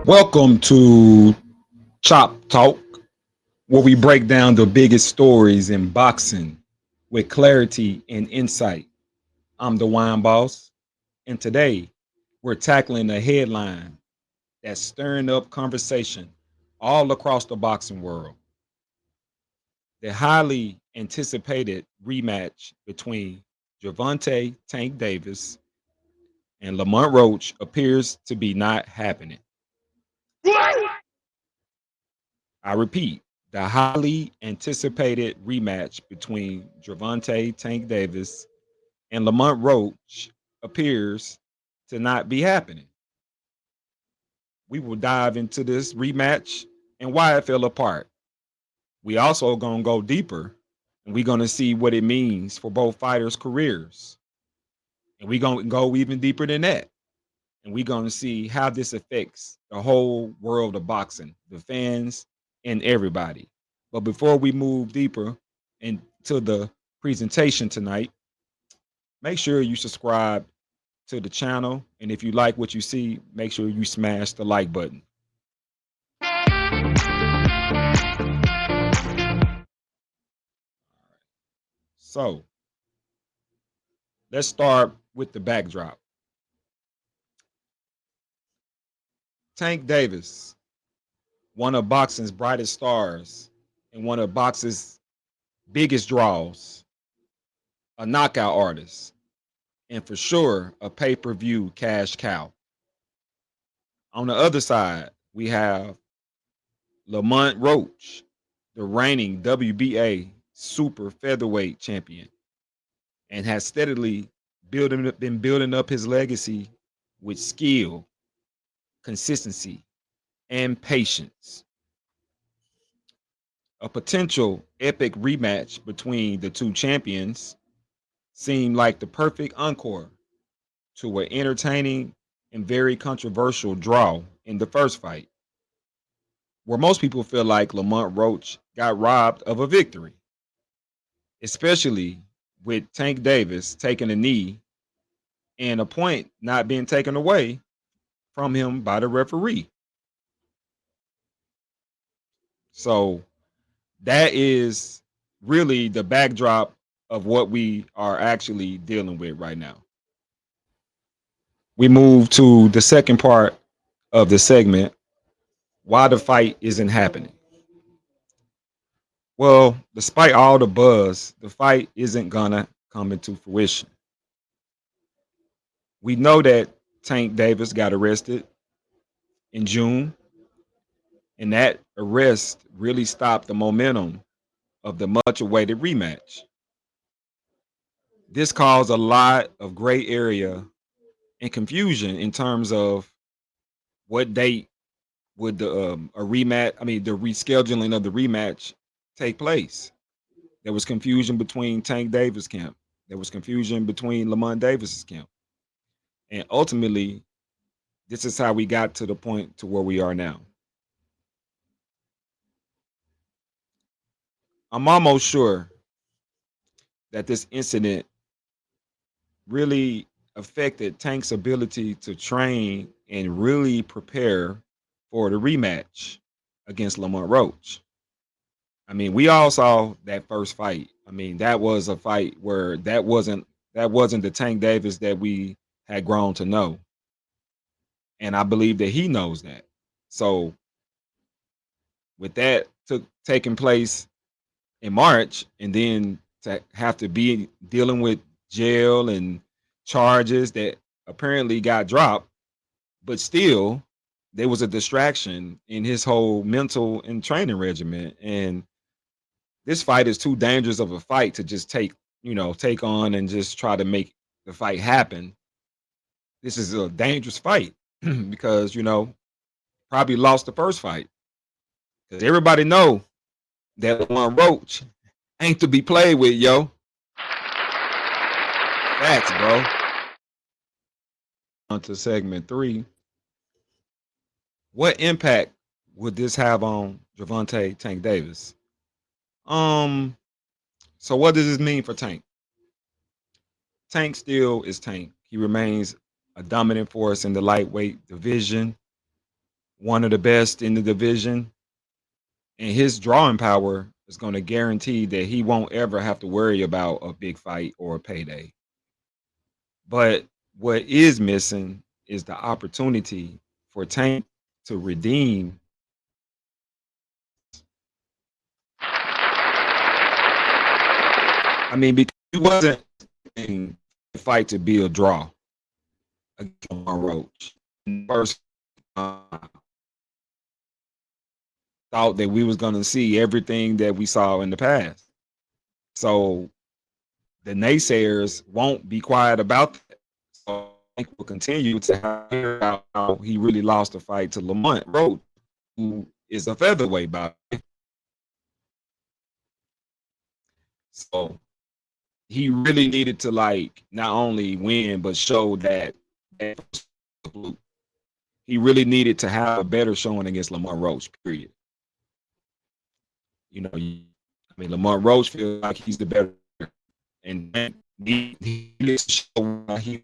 Welcome to Chop Talk, where we break down the biggest stories in boxing with clarity and insight. I'm the Wine Boss, and today we're tackling a headline that's stirring up conversation all across the boxing world. The highly anticipated rematch between Gervonta Tank Davis and Lamont Roach appears to be not happening. I repeat, the highly anticipated rematch between Gervonta Tank Davis and Lamont Roach appears to not be happening. We will dive into this rematch and why it fell apart. We also gonna go deeper and we're gonna see what it means for both fighters' careers. And we're gonna go even deeper than that. And we're gonna see how this affects the whole world of boxing, the fans, and everybody. But before we move deeper into the presentation tonight, make sure you subscribe to the channel. And if you like what you see, make sure you smash the like button. So let's start with the backdrop. Tank Davis, one of boxing's brightest stars and one of boxing's biggest draws, a knockout artist, and for sure a pay-per-view cash cow. On the other side, we have Lamont Roach, the reigning WBA super featherweight champion, and has steadily been building up his legacy with skill, consistency, and patience. A potential epic rematch between the two champions seemed like the perfect encore to an entertaining and very controversial draw in the first fight, where most people feel like Lamont Roach got robbed of a victory, especially with Tank Davis taking a knee and a point not being taken away from him by the referee. So that is really the backdrop of what we are actually dealing with right now. We move to the second part of the segment, why the fight isn't happening. Well, despite all the buzz, the fight isn't gonna come into fruition. We know that Tank Davis got arrested in June, and that arrest really stopped the momentum of the much awaited rematch. This caused a lot of gray area and confusion in terms of what date would the rescheduling of the rematch take place. There was confusion between Tank Davis camp. There was confusion between Lamont Davis's camp. And ultimately, this is how we got to the point to where we are now. I'm almost sure that this incident really affected Tank's ability to train and really prepare for the rematch against Lamont Roach. I mean, we all saw that first fight. I mean, that was a fight where that wasn't the Tank Davis that we had grown to know. And I believe that he knows that. So with that taking place in March, and then to have to be dealing with jail and charges that apparently got dropped, but still there was a distraction in his whole mental and training regimen. And this fight is too dangerous of a fight to just take on and just try to make the fight happen. This is a dangerous fight because probably lost the first fight because everybody know that one Roach ain't to be played with, yo. Facts, bro. On to segment 3. What impact would this have on Gervonta Tank Davis? Um, so what does this mean for Tank? Tank still is Tank. He remains a dominant force in the lightweight division, one of the best in the division, and his drawing power is going to guarantee that he won't ever have to worry about a big fight or a payday. But what is missing is the opportunity for Tank to redeem. I mean, because he wasn't expecting the fight to be a draw against Lamont Roach. First, thought that we was going to see everything that we saw in the past. So the naysayers won't be quiet about that. So I think we'll continue to hear about how he really lost the fight to Lamont Roach, who is a featherweight bout. So he really needed to like not only win but show that he really needed to have a better showing against Lamont Roach. Period. You know, I mean, Lamont Roach feels like he's the better, and he needs to show why he.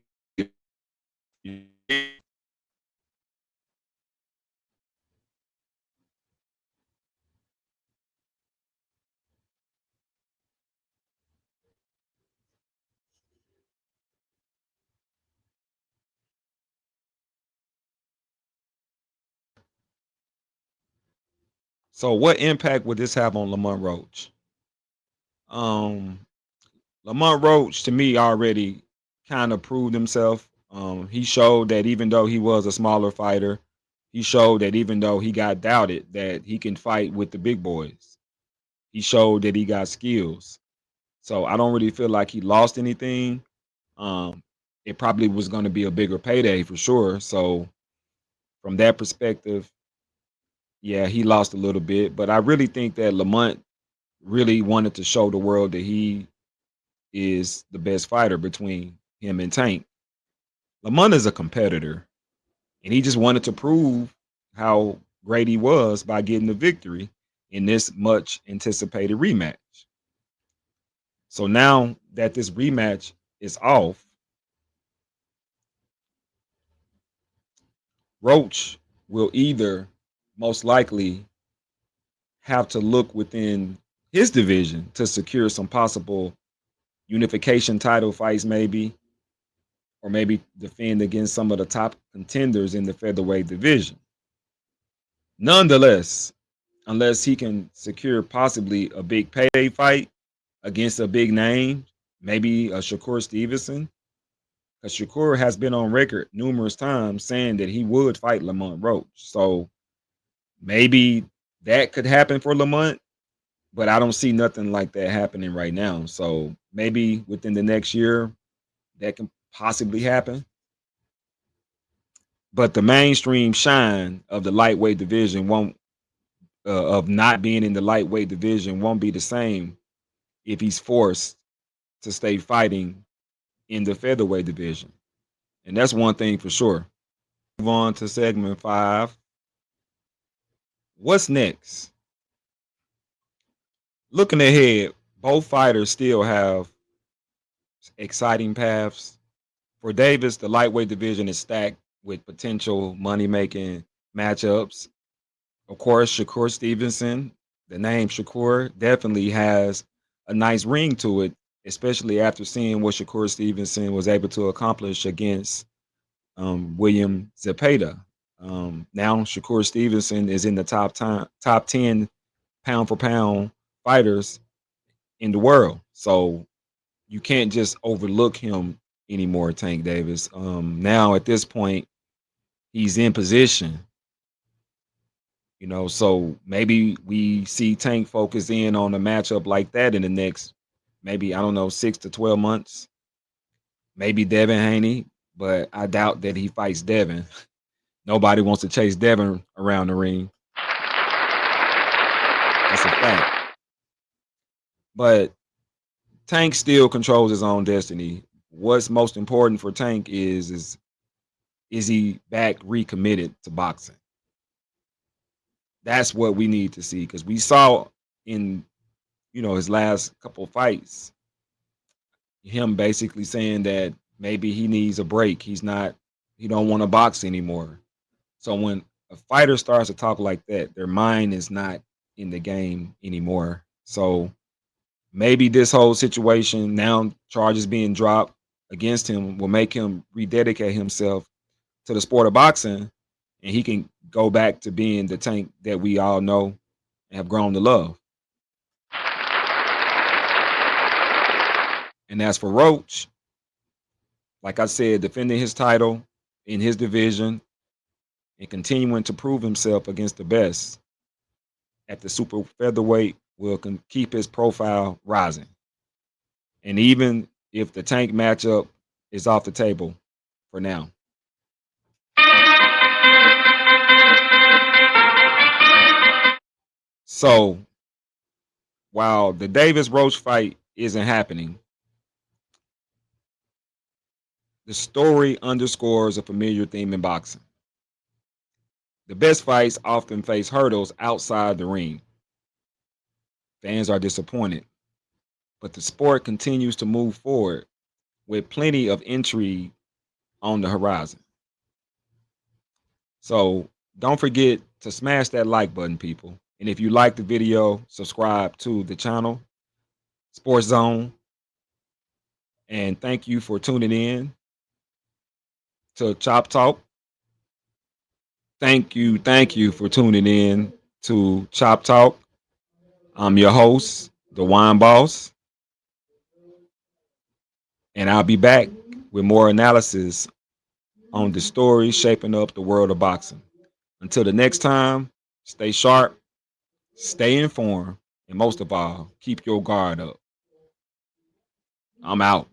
So, what impact would this have on Lamont Roach? Um, Lamont Roach, to me, already kind of proved himself. He showed that even though he was a smaller fighter, he showed that even though he got doubted, that he can fight with the big boys. He showed that he got skills. So I don't really feel like he lost anything. Um, it probably was going to be a bigger payday for sure. So from that perspective, yeah, he lost a little bit. But I really think that Lamont really wanted to show the world that he is the best fighter between him and Tank. Lamont is a competitor, and he just wanted to prove how great he was by getting the victory in this much anticipated rematch. So now that this rematch is off, Roach will either most likely have to look within his division to secure some possible unification title fights, maybe, or maybe defend against some of the top contenders in the featherweight division. Nonetheless, unless he can secure possibly a big payday fight against a big name, maybe a Shakur Stevenson, because Shakur has been on record numerous times saying that he would fight Lamont Roach. So maybe that could happen for Lamont, but I don't see nothing like that happening right now. So maybe within the next year that can possibly happen. But the mainstream shine of the lightweight division won't of not being in the lightweight division won't be the same if he's forced to stay fighting in the featherweight division. And that's one thing for sure. Move on to segment 5. What's next? Looking ahead, both fighters still have exciting paths. For Davis, the lightweight division is stacked with potential money making matchups. Of course, Shakur Stevenson, the name Shakur, definitely has a nice ring to it, especially after seeing what Shakur Stevenson was able to accomplish against William Zepeda. Now, Shakur Stevenson is in the top 10 pound for pound fighters in the world. So you can't just overlook him anymore, Tank Davis. Now at this point, he's in position, so maybe we see Tank focus in on a matchup like that in the next, maybe, I don't know, 6 to 12 months. Maybe Devin Haney, but I doubt that he fights Devin. Nobody wants to chase Devin around the ring. That's a fact. But Tank still controls his own destiny. What's most important for Tank is he back recommitted to boxing? That's what we need to see because we saw in his last couple of fights him basically saying that maybe he needs a break. He don't want to box anymore. So when a fighter starts to talk like that, their mind is not in the game anymore. So maybe this whole situation now, charges being dropped against him, will make him rededicate himself to the sport of boxing, and he can go back to being the Tank that we all know and have grown to love. And as for Roach, like I said, defending his title in his division and continuing to prove himself against the best at the super featherweight will keep his profile rising. And even if the Tank matchup is off the table for now. So while the Davis Roach fight isn't happening, the story underscores a familiar theme in boxing. The best fights often face hurdles outside the ring. Fans are disappointed, but the sport continues to move forward with plenty of intrigue on the horizon. So don't forget to smash that like button, people. And if you like the video, subscribe to the channel, Sports Zone. And thank you for tuning in to Chop Talk. Thank you for tuning in to Chop Talk. I'm your host, the Wine Boss, and I'll be back with more analysis on the story shaping up the world of boxing. Until the next time, stay sharp, stay informed, and most of all, keep your guard up. I'm out.